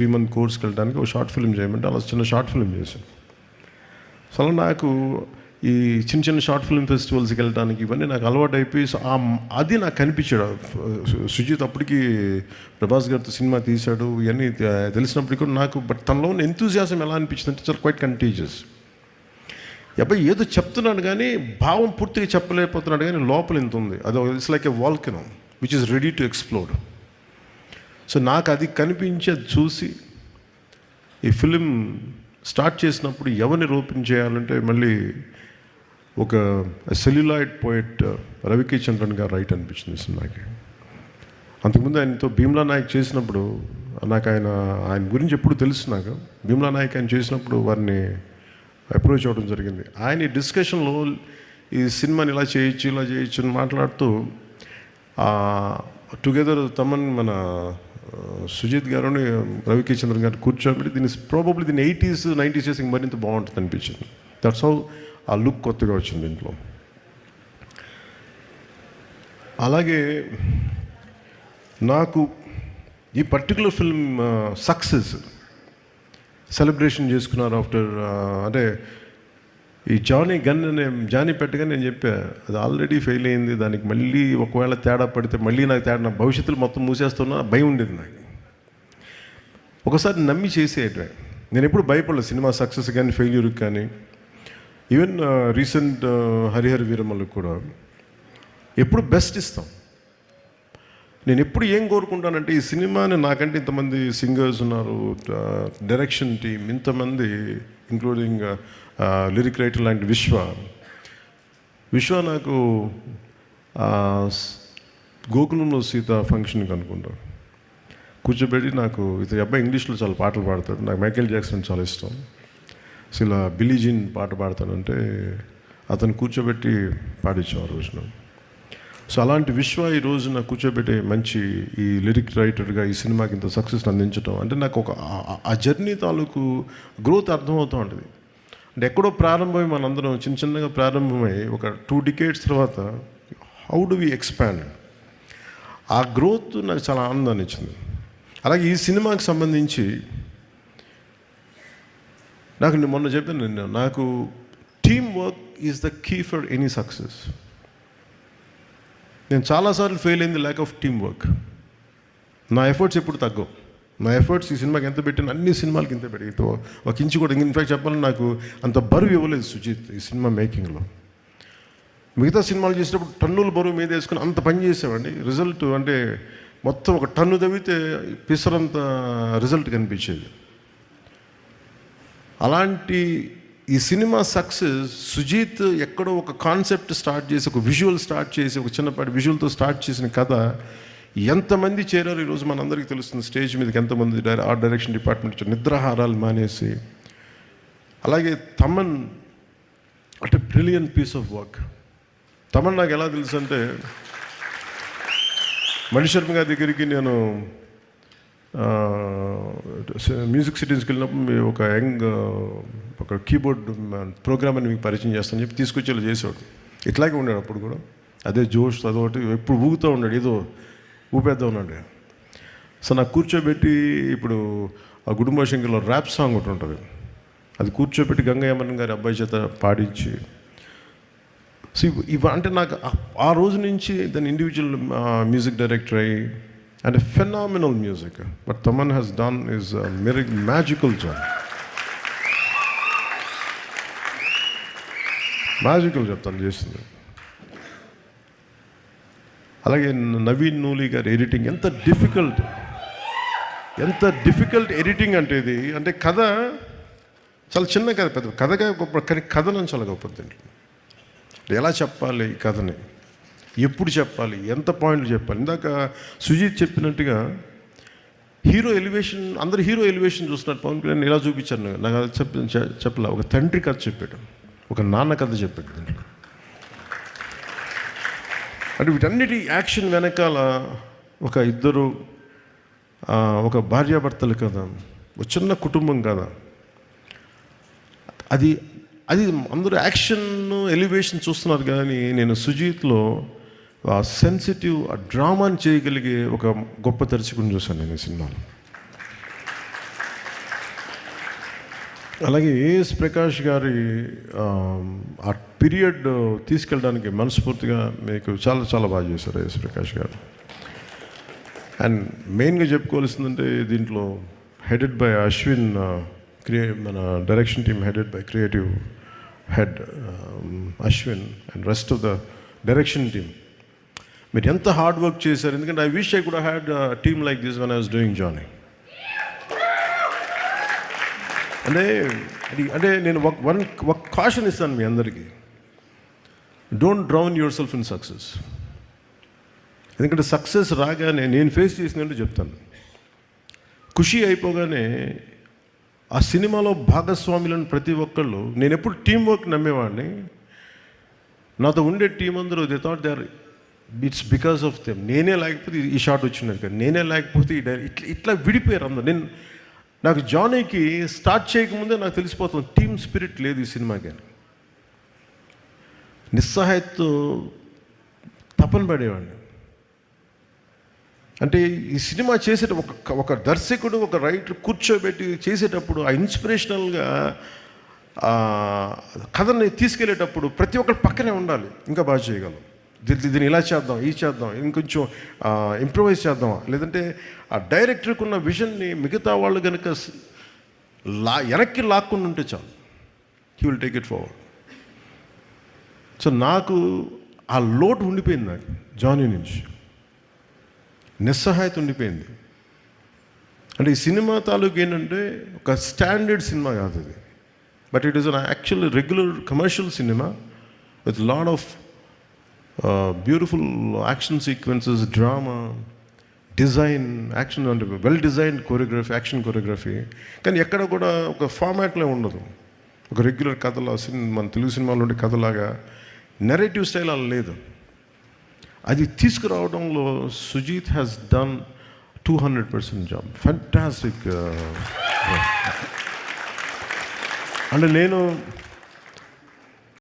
3 month కోర్స్కి వెళ్ళడానికి ఒక short film చేయమంటే అలా చిన్న షార్ట్ ఫిల్మ్ చేశాను. సో అలా నాకు ఈ చిన్న చిన్న షార్ట్ ఫిల్మ్ ఫెస్టివల్స్కి వెళ్ళడానికి ఇవన్నీ నాకు అలవాటు అయిపోయి అది నాకు కనిపించాడు. సుజిత్ అప్పటికి ప్రభాస్ గారితో సినిమా తీశాడు, ఇవన్నీ తెలిసినప్పటికీ కూడా నాకు బట్ తనలో ఉన్న ఎంతూజియాజం ఎలా అనిపించింది అంటే చాలా క్వైట్ కంటేజియస్. అబ్బాయి ఏదో చెప్తున్నాడు కానీ భావం పూర్తిగా చెప్పలేకపోతున్నాడు, కానీ లోపల ఇంత ఉంది. అది it's like a volcano which is ready to explode. So నాకు అది కనిపించి అది చూసి ఈ ఫిలిం స్టార్ట్ చేసినప్పుడు ఎవరిని రూపం చేయాలంటే మళ్ళీ ఒక సెల్యులాయిడ్ పోయిట్ రవికే చంద్రన్ గారు రైట్ అనిపించింది సినిమాకి. అంతకుముందు ఆయనతో భీమ్లా నాయక్ చేసినప్పుడు నాకు ఆయన గురించి ఎప్పుడు తెలుసు. నాకు భీమ్లా నాయక్ ఆయన చేసినప్పుడు వారిని అప్రోచ్ అవ్వడం జరిగింది. ఆయన ఈ డిస్కషన్లో ఈ సినిమాని ఇలా చేయొచ్చు అని మాట్లాడుతూ టుగెదర్ తమన్ మన సుజిత్ గారుని రవికే చంద్రన్ గారు కూర్చోబెట్టి దీన్ని ప్రాబబ్లీ దీన్ని 80s 90s చేసి మరింత బాగుంటుంది అనిపించింది. దట్స్ హౌ ఆ లుక్ కొత్తగా వచ్చింది దీంట్లో. అలాగే నాకు ఈ పర్టికులర్ ఫిల్మ్ సక్సెస్ సెలబ్రేషన్ చేసుకున్నారు ఆఫ్టర్ అంటే ఈ జానీ పెట్టగా నేను చెప్పా అది ఆల్రెడీ ఫెయిల్ అయింది, దానికి మళ్ళీ ఒకవేళ తేడా పడితే మళ్ళీ నాకు తేడా నా భవిష్యత్తులో మొత్తం మూసేస్తున్నా భయం ఉండేది నాకు. ఒకసారి నమ్మి చేసేయటమే. నేను ఎప్పుడు భయపడలేదు సినిమా సక్సెస్ కానీ ఫెయిల్యూర్కి కానీ. ఈవెన్ రీసెంట్ హరిహర వీరమల్లికి కూడా ఎప్పుడు బెస్ట్ ఇస్తాం. నేను ఎప్పుడు ఏం కోరుకుంటానంటే ఈ సినిమాని నాకంటే ఇంతమంది సింగర్స్ ఉన్నారు, డైరెక్షన్ టీమ్ ఇంతమంది, ఇంక్లూడింగ్ లిరిక్ రైటర్ లాంటి విశ్వ నాకు గోకులంలో సీత ఫంక్షన్కి అనుకుంటా కూర్చోబెట్టి నాకు ఇతని అబ్బాయి ఇంగ్లీష్లో చాలా పాటలు పాడతాడు, నాకు మైకేల్ జాక్సన్ చాలా ఇష్టం, సో ఇలా బిల్లీ జీన్ పాట పాడతాడంటే అతను కూర్చోబెట్టి పాడించాం ఆ రోజున. సో అలాంటి విశ్వ ఈ రోజున కూర్చోబెట్టే మంచి ఈ లిరిక్ రైటర్గా ఈ సినిమాకి ఇంత సక్సెస్ అందించడం అంటే నాకు ఒక ఆ జర్నీ తాలూకు గ్రోత్ అర్థమవుతూ ఉంటుంది. అంటే ఎక్కడో ప్రారంభమై మనందరం చిన్నగా ప్రారంభమై ఒక 2 decades తర్వాత హౌ డు వి ఎక్స్పాండ్, ఆ గ్రోత్ నాకు చాలా ఆనందాన్ని ఇచ్చింది. అలాగే ఈ సినిమాకి సంబంధించి నాకు మొన్న చెప్పాను, నాకు team work is the key for any success. నేను చాలాసార్లు ఫెయిల్ అయింది ల్యాక్ ఆఫ్ టీమ్ వర్క్. నా ఎఫర్ట్స్ ఎప్పుడు తగ్గవు. నా ఎఫర్ట్స్ ఈ సినిమాకి ఎంత పెట్టిన అన్ని సినిమాలకి ఇంత పెట్టి ఒక ఇంచు కూడా ఇన్ఫాక్ట్ చెప్పాలని నాకు అంత బరువు ఇవ్వలేదు సుజిత్ ఈ సినిమా మేకింగ్లో. మిగతా సినిమాలు చేసినప్పుడు టన్నుల బరువు మీద వేసుకుని అంత పని చేసామండి. రిజల్ట్ అంటే మొత్తం ఒక టన్ను తవ్వితే పిసరంత రిజల్ట్ కనిపించేది. అలాంటి ఈ సినిమా సక్సెస్ సుజిత్ ఎక్కడో ఒక కాన్సెప్ట్ స్టార్ట్ చేసి ఒక విజువల్ స్టార్ట్ చేసి ఒక చిన్నపాటి విజువల్తో స్టార్ట్ చేసిన కథ ఎంతమంది చేరారు ఈరోజు మనందరికీ తెలుస్తుంది. స్టేజ్ మీదకి ఎంతమంది ఆర్ట్ డైరెక్షన్ డిపార్ట్మెంట్ నిద్రాహారాలు మానేసి. అలాగే తమన్ అంటే brilliant piece of work. Thaman నాకు ఎలా తెలుసు అంటే మణిశర్మ గారి దగ్గరికి నేను మ్యూజిక్ సిటీస్కి వెళ్ళినప్పుడు ఒక ఒక కీబోర్డ్ ప్రోగ్రామ్ అని మీకు పరిచయం చేస్తాను చెప్పి తీసుకొచ్చేలా చేసేవాడు. ఇట్లాగే ఉన్నాడు అప్పుడు కూడా, అదే జోష్ అదొకటి ఎప్పుడు ఊగుతూ ఉన్నాడు, ఏదో ఊపేద్దాం ఉన్నాడు. సో నాకు కూర్చోబెట్టి ఇప్పుడు ఆ గుడుంబ శంకర్లో ర్యాప్ సాంగ్ ఒకటి ఉంటుంది, అది కూర్చోబెట్టి గంగయ్యమన్ గారి అబ్బాయి చేత పాడించి. సో అంటే నాకు ఆ రోజు నుంచి దాని ఇండివిజువల్ మ్యూజిక్ డైరెక్టర్ అయ్యి and phenomenal music but Thaman has done is magical job. Magical job తను చేస్తుంది. అలాగే నవీన్ నూలి గారి ఎడిటింగ్ ఎంత డిఫికల్ట్ ఎడిటింగ్ అంటే ఇది. అంటే కథ చాలా చిన్న కథ, పెద్ద కథగా గొప్ప, కానీ కథను చాలా గొప్పది. ఎలా చెప్పాలి ఈ కథని, ఎప్పుడు చెప్పాలి, ఎంత పాయింట్లు చెప్పాలి. ఇందాక సుజిత్ చెప్పినట్టుగా హీరో ఎలివేషన్, అందరు హీరో ఎలివేషన్ చూస్తున్నారు. పవన్ కళ్యాణ్ ఇలా చూపించాను, నాకు అది చెప్పలే. ఒక తండ్రి కథ చెప్పాడు, ఒక నాన్న కథ చెప్పాడు దీంట్లో. అంటే వీటన్నిటి యాక్షన్ వెనకాల ఒక ఇద్దరు ఒక భార్యాభర్తలు కదా, ఒక చిన్న కుటుంబం కదా, అది అందరూ యాక్షన్ ఎలివేషన్ చూస్తున్నారు. కానీ నేను సుజిత్లో ఆ సెన్సిటివ్ ఆ డ్రామాని చేయగలిగే ఒక గొప్ప దర్శకుని చూశాను నేను ఈ సినిమాలో. అలాగే ఏఎస్ ప్రకాష్ గారి ఆ పీరియడ్ తీసుకెళ్ళడానికి మనస్ఫూర్తిగా మీకు చాలా చాలా బాగా చేశారు ఏఎస్ ప్రకాష్ గారు. అండ్ మెయిన్గా చెప్పుకోవాల్సిందంటే దీంట్లో హెడెడ్ బై అశ్విన్, మన direction team headed by creative head Ashwin and rest of the direction team. మీరు ఎంత హార్డ్ వర్క్ చేశారు, ఎందుకంటే I wish I could had team like this when I was doing Johnny. అంటే నేను ఒక కాషన్ ఇస్తాను మీ అందరికీ, don't drown yourself in success. ఎందుకంటే సక్సెస్ రాగానే నేను ఫేస్ చేసినట్టు చెప్తాను, ఖుషి అయిపోగానే ఆ సినిమాలో భాగస్వాములను ప్రతి ఒక్కళ్ళు, నేను ఎప్పుడు టీం వర్క్ నమ్మేవాడిని. నాతో ఉండే టీం అందరూ they thought they are it's because of them. నేనే లేకపోతే ఈ షాట్ వచ్చినది కదా, నేనే లేకపోతే ఈ ఇట్లా విడిపోయారు అందరు. నాకు జానీకి స్టార్ట్ చేయకముందే నాకు తెలిసిపోతుంది టీమ్ స్పిరిట్ లేదు ఈ సినిమాకి. నిస్సహాయతతో తపన పడేవాడిని. అంటే ఈ సినిమా చేసేట ఒక దర్శకుడు, ఒక రైటర్ కూర్చోబెట్టి చేసేటప్పుడు ఆ ఇన్స్పిరేషనల్గా కథని తీసుకెళ్ళేటప్పుడు ప్రతి ఒక్కరు పక్కనే ఉండాలి. ఇంకా బాగా చేయగలం, దీన్ని ఇలా చేద్దాం, ఈ చేద్దాం, ఇంకొంచెం ఇంప్రూవైజ్ చేద్దాం. లేదంటే ఆ డైరెక్టర్కి ఉన్న విజన్ని మిగతా వాళ్ళు కనుక వెనక్కి లాక్కుండా ఉంటే చాలు, he will take it forward. So నాకు ఆ లోటు ఉండిపోయింది, నాకు జానీ నుంచి నిస్సహాయత ఉండిపోయింది. అంటే ఈ సినిమా తాలూకు ఏంటంటే ఒక స్టాండర్డ్ సినిమా కాదు ఇది, but it is an actual regular commercial cinema with lot of beautiful action sequences, drama, design, action అంటే well designed choreography, action choreography. కానీ ఎక్కడ కూడా ఒక ఫార్మాట్లో ఉండదు, ఒక రెగ్యులర్ కథలా మన తెలుగు సినిమాలో ఉండే కథలాగా నెరేటివ్ స్టైల్ అలా లేదు. అది తీసుకురావడంలో Sujeet has done 200% job, fantastic. అంటే నేను